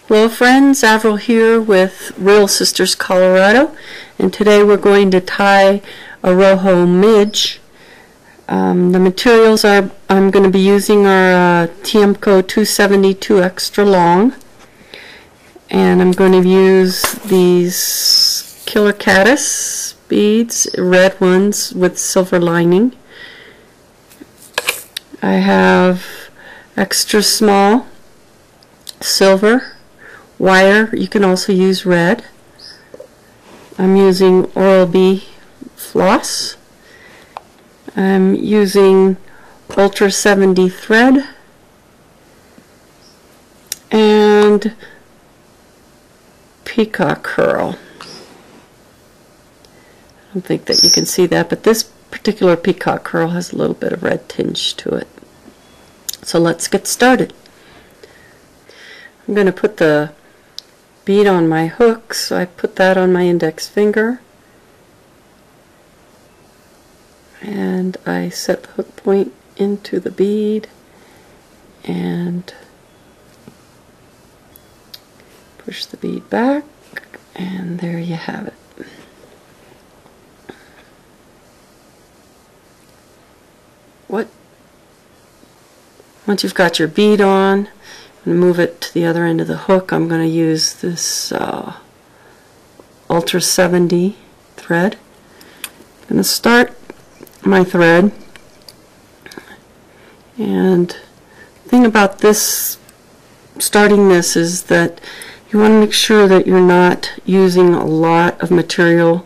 Hello friends, Avril here with Real Sisters Colorado, and today we're going to tie a Rojo Midge. The materials I'm going to be using are Tiemco 272 extra long, and I'm going to use these Killer Caddis beads, red ones with silver lining. I have extra small silver wire. You can also use red. I'm using Oral-B floss. I'm using Ultra 70 thread and peacock curl. I don't think that you can see that, but this particular peacock curl has a little bit of red tinge to it. So let's get started. I'm going to put the bead on my hook, so I put that on my index finger and I set the hook point into the bead and push the bead back, and there you have it. Once you've got your bead on, and move it to the other end of the hook, I'm going to use this Ultra 70 thread. I'm going to start my thread, and the thing about this, starting this, is that you want to make sure that you're not using a lot of material,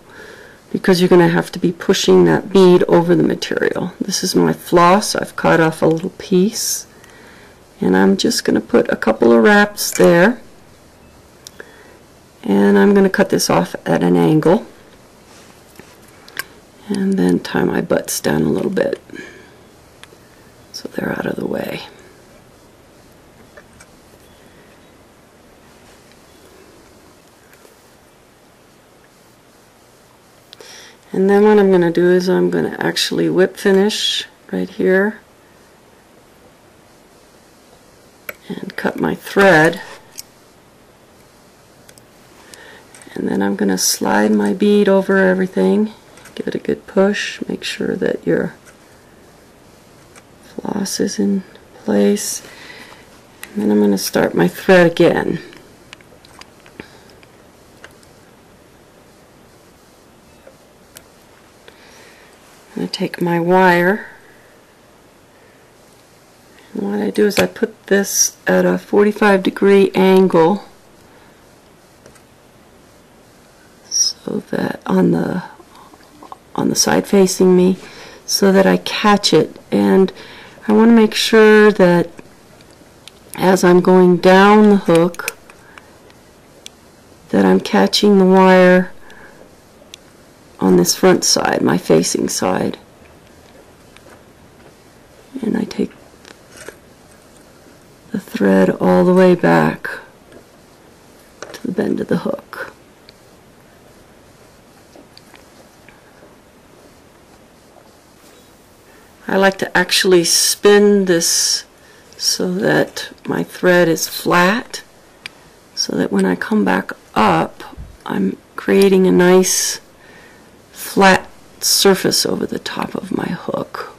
because you're going to have to be pushing that bead over the material. This is my floss. I've cut off a little piece, and I'm just going to put a couple of wraps there, and I'm going to cut this off at an angle and then tie my butts down a little bit so they're out of the way. And then what I'm going to do is I'm going to actually whip finish right here and cut my thread, and then I'm going to slide my bead over everything, give it a good push, make sure that your floss is in place, and then I'm going to start my thread again. I'm going to take my wire, and what I do is I put this at a 45-degree angle so that on the side facing me, so that I catch it. And I want to make sure that as I'm going down the hook that I'm catching the wire on this front side, my facing side. And I take the thread all the way back to the bend of the hook. I like to actually spin this so that my thread is flat, so that when I come back up, I'm creating a nice flat surface over the top of my hook.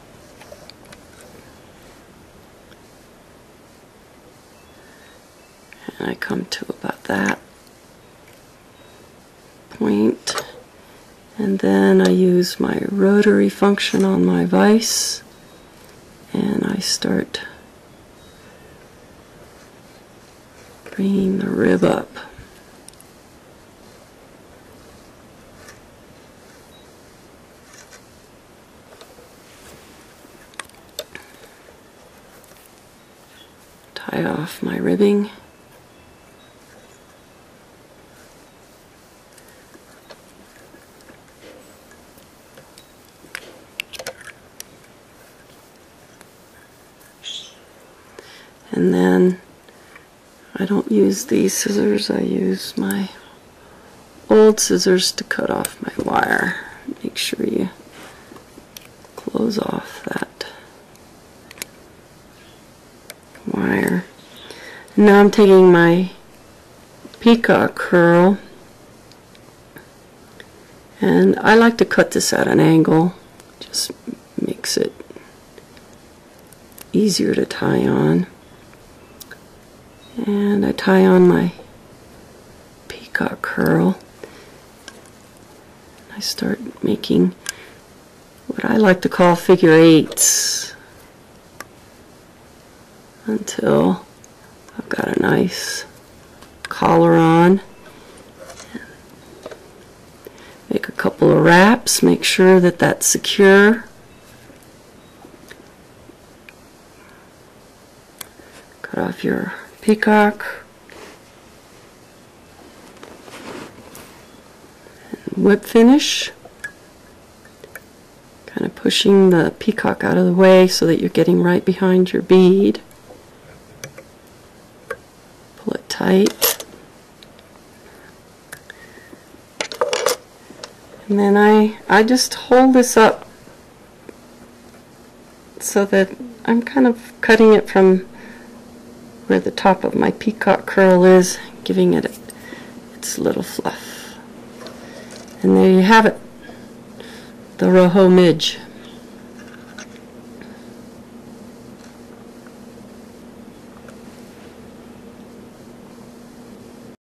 And I come to about that point, and then I use my rotary function on my vise and I start bringing the rib up. Tie off my ribbing. And then I don't use these scissors, I use my old scissors to cut off my wire. Make sure you close off that wire. Now I'm taking my peacock curl, and I like to cut this at an angle, just makes it easier to tie on. And I tie on my peacock curl. I start making what I like to call figure eights until I've got a nice collar on. Make a couple of wraps, make sure that that's secure. Cut off your peacock. And whip finish. Kind of pushing the peacock out of the way so that you're getting right behind your bead. Pull it tight. And then I just hold this up so that I'm kind of cutting it from where the top of my peacock curl is, giving it its little fluff. And there you have it, the Rojo Midge.